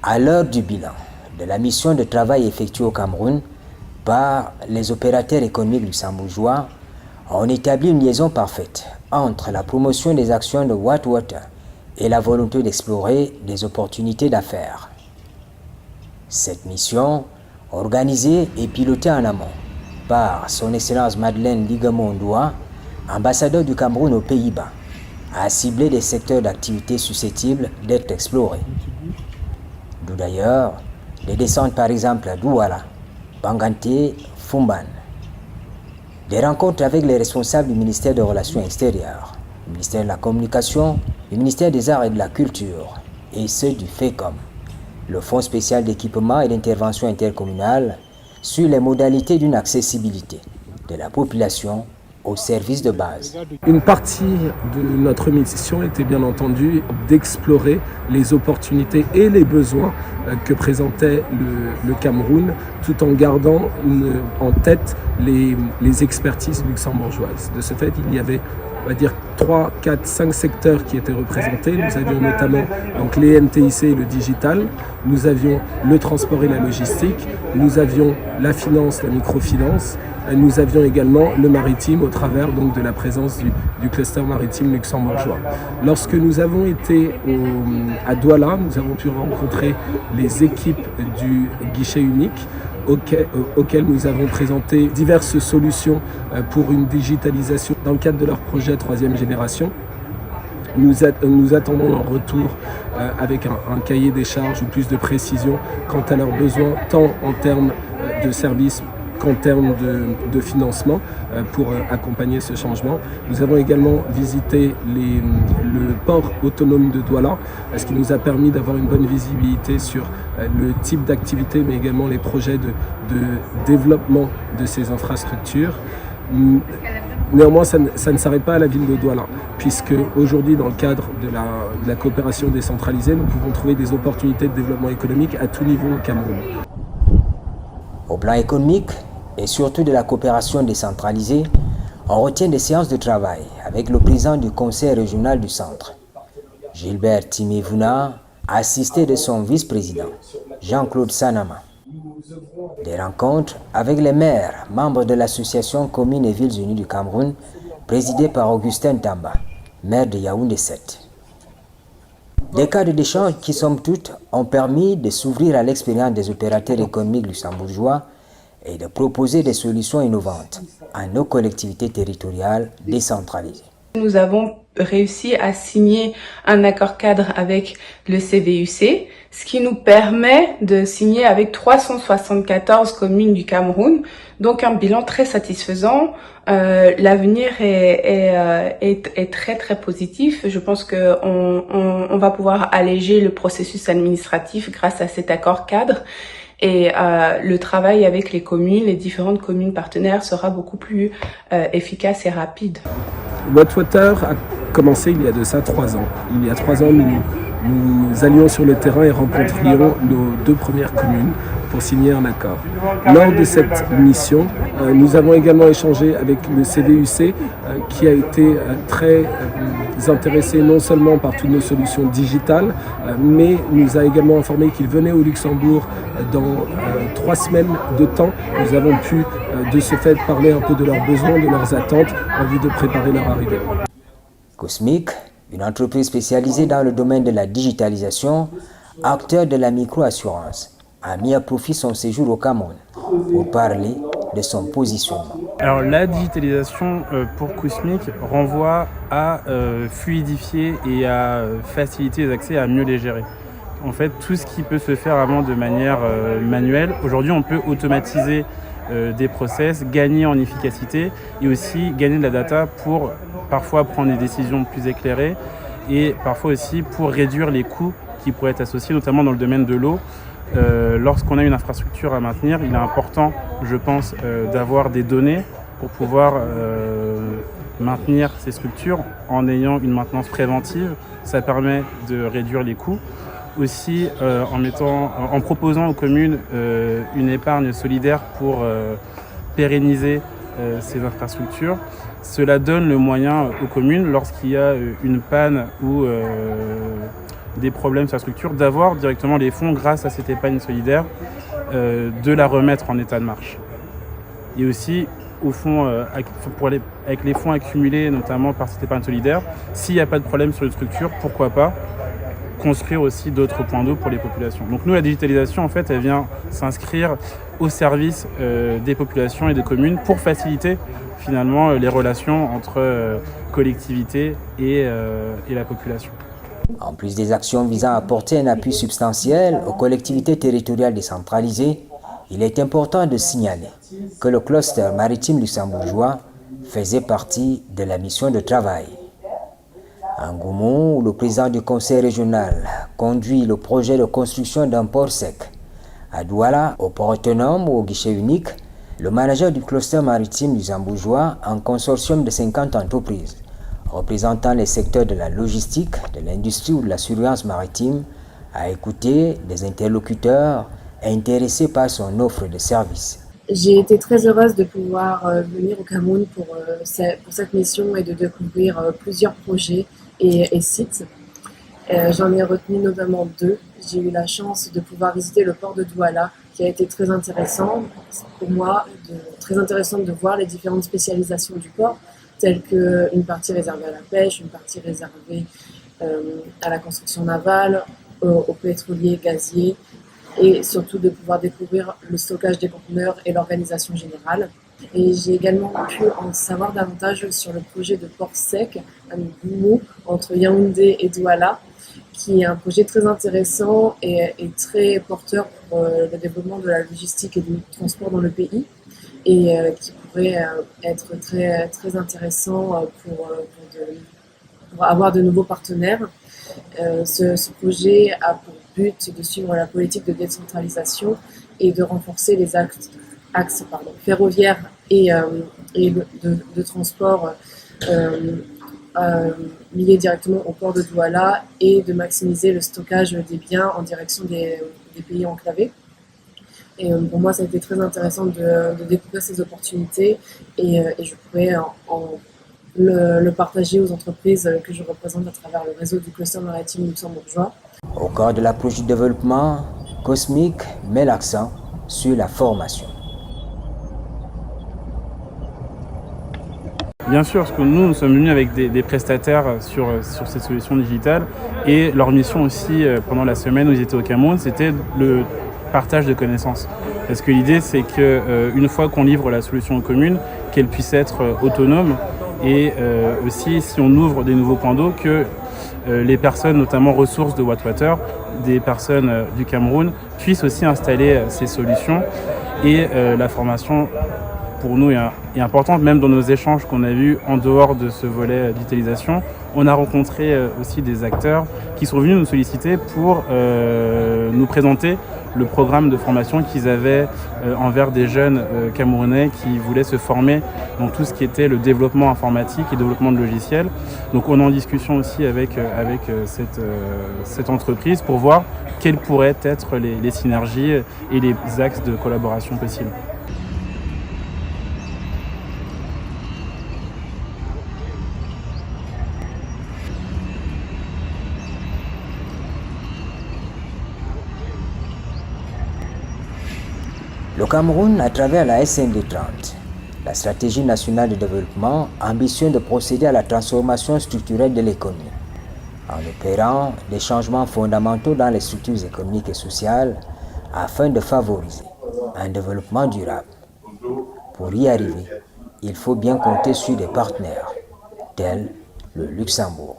À l'heure du bilan de la mission de travail effectuée au Cameroun par les opérateurs économiques luxembourgeois, on établit une liaison parfaite entre la promotion des actions de Whitewater et la volonté d'explorer des opportunités d'affaires. Cette mission, organisée et pilotée en amont par son Excellence Madeleine Ligamo-Ndoua, ambassadeur du Cameroun aux Pays-Bas, a ciblé des secteurs d'activité susceptibles d'être explorés. D'où d'ailleurs les descentes par exemple à Douala, Banganté, Fumban. Des rencontres avec les responsables du ministère des Relations extérieures, du ministère de la Communication, du ministère des Arts et de la Culture et ceux du FECOM, le Fonds spécial d'équipement et d'intervention intercommunale, sur les modalités d'une accessibilité de la population aux services de base. Une partie de notre mission était bien entendu d'explorer les opportunités et les besoins que présentait le Cameroun, tout en gardant en tête les expertises luxembourgeoises. De ce fait, il y avait, on va dire, 3, 4, 5 secteurs qui étaient représentés. Nous avions notamment donc, les NTIC et le digital, nous avions le transport et la logistique, nous avions la finance, la microfinance, nous avions également le maritime au travers donc, de la présence du cluster maritime luxembourgeois. Lorsque nous avons été à Douala, nous avons pu rencontrer les équipes du guichet unique auxquelles nous avons présenté diverses solutions pour une digitalisation dans le cadre de leur projet 3e génération. Nous attendons un retour avec un cahier des charges ou plus de précision quant à leurs besoins, tant en termes de services qu'en termes de financement pour accompagner ce changement. Nous avons également visité le port autonome de Douala, ce qui nous a permis d'avoir une bonne visibilité sur le type d'activité, mais également les projets de développement de ces infrastructures. Néanmoins, ça ne s'arrête pas à la ville de Douala, puisque aujourd'hui, dans le cadre de la coopération décentralisée, nous pouvons trouver des opportunités de développement économique à tout niveau au Cameroun. Au plan économique et surtout de la coopération décentralisée, on retient des séances de travail avec le président du conseil régional du centre, Gilbert Timivuna, assisté de son vice-président, Jean-Claude Sanama. Des rencontres avec les maires, membres de l'association Communes et Villes Unies du Cameroun, présidée par Augustin Tamba, maire de Yaoundé 7. Des cadres d'échange qui, somme toute, ont permis de s'ouvrir à l'expérience des opérateurs économiques luxembourgeois et de proposer des solutions innovantes à nos collectivités territoriales décentralisées. Nous avons réussi à signer un accord cadre avec le CVUC, ce qui nous permet de signer avec 374 communes du Cameroun, donc un bilan très satisfaisant. L'avenir est très très positif. Je pense que on va pouvoir alléger le processus administratif grâce à cet accord cadre. Et le travail avec les communes, les différentes communes partenaires sera beaucoup plus efficace et rapide. Whitewater a commencé il y a de ça 3 ans. Il y a 3 ans, nous allions sur le terrain et rencontrions nos 2 premières communes pour signer un accord. Lors de cette mission, nous avons également échangé avec le CVUC qui a été très intéressé non seulement par toutes nos solutions digitales, mais nous a également informé qu'il venait au Luxembourg dans 3 semaines de temps. Nous avons pu de ce fait parler un peu de leurs besoins, de leurs attentes en vue de préparer leur arrivée. Cosmic, une entreprise spécialisée dans le domaine de la digitalisation, acteur de la microassurance, a mis à profit son séjour au Cameroun pour parler de son positionnement. Alors la digitalisation pour Cosmic renvoie à fluidifier et à faciliter les accès, à mieux les gérer. En fait, tout ce qui peut se faire avant de manière manuelle, aujourd'hui on peut automatiser des process, gagner en efficacité et aussi gagner de la data pour parfois prendre des décisions plus éclairées et parfois aussi pour réduire les coûts qui pourraient être associés, notamment dans le domaine de l'eau. Lorsqu'on a une infrastructure à maintenir, il est important, je pense, d'avoir des données pour pouvoir maintenir ces structures en ayant une maintenance préventive. Ça permet de réduire les coûts. Aussi en proposant aux communes une épargne solidaire pour pérenniser ces infrastructures. Cela donne le moyen aux communes, lorsqu'il y a une panne ou des problèmes sur la structure, d'avoir directement les fonds grâce à cette épargne solidaire, de la remettre en état de marche. Et aussi, au fond, avec les fonds accumulés, notamment par cette épargne solidaire, s'il n'y a pas de problème sur une structure, pourquoi pas construire aussi d'autres points d'eau pour les populations. Donc nous, la digitalisation, en fait, elle vient s'inscrire au service des populations et des communes pour faciliter finalement les relations entre collectivités et la population. En plus des actions visant à apporter un appui substantiel aux collectivités territoriales décentralisées, il est important de signaler que le cluster maritime luxembourgeois faisait partie de la mission de travail. En Goumou, où le président du conseil régional conduit le projet de construction d'un port sec. À Douala, au port autonome ou au guichet unique, le manager du cluster maritime luxembourgeois, un consortium de 50 entreprises, représentant les secteurs de la logistique, de l'industrie ou de la surveillance maritime, a écouté des interlocuteurs intéressés par son offre de services. J'ai été très heureuse de pouvoir venir au Cameroun pour cette mission et de découvrir plusieurs projets et sites. J'en ai retenu notamment 2. J'ai eu la chance de pouvoir visiter le port de Douala, qui a été très intéressant pour moi, très intéressant de voir les différentes spécialisations du port, telles qu'une partie réservée à la pêche, une partie réservée à la construction navale, aux pétroliers, gaziers, et surtout de pouvoir découvrir le stockage des conteneurs et l'organisation générale. Et j'ai également pu en savoir davantage sur le projet de port sec à Goumou, entre Yaoundé et Douala, qui est un projet très intéressant et très porteur pour le développement de la logistique et du transport dans le pays, et qui pourrait être très, très intéressant pour avoir de nouveaux partenaires. Ce projet a pour but de suivre la politique de décentralisation et de renforcer les axes ferroviaires et de transport liés directement au port de Douala, et de maximiser le stockage des biens en direction des pays enclavés. Et pour moi, ça a été très intéressant de découvrir ces opportunités, et je pourrais le partager aux entreprises que je représente à travers le réseau du cluster maritime luxembourgeois. Au cœur de l'approche du développement, Cosmic met l'accent sur la formation. Bien sûr, parce que nous sommes venus avec des prestataires sur cette solution digitale, et leur mission aussi, pendant la semaine où ils étaient au Cameroun, c'était le partage de connaissances. Parce que l'idée, c'est qu'une fois qu'on livre la solution aux communes, qu'elle puisse être autonome, et aussi, si on ouvre des nouveaux points d'eau, que les personnes, notamment ressources de Wattwater, des personnes du Cameroun, puissent aussi installer ces solutions. Et la formation, pour nous, est importante, même dans nos échanges qu'on a eus en dehors de ce volet d'utilisation. On a rencontré aussi des acteurs qui sont venus nous solliciter pour nous présenter le programme de formation qu'ils avaient envers des jeunes Camerounais qui voulaient se former dans tout ce qui était le développement informatique et développement de logiciels. Donc on est en discussion aussi avec cette entreprise pour voir quelles pourraient être les synergies et les axes de collaboration possibles. Le Cameroun, à travers la SND 30, la stratégie nationale de développement, ambitionne de procéder à la transformation structurelle de l'économie, en opérant des changements fondamentaux dans les structures économiques et sociales afin de favoriser un développement durable. Pour y arriver, il faut bien compter sur des partenaires tels le Luxembourg.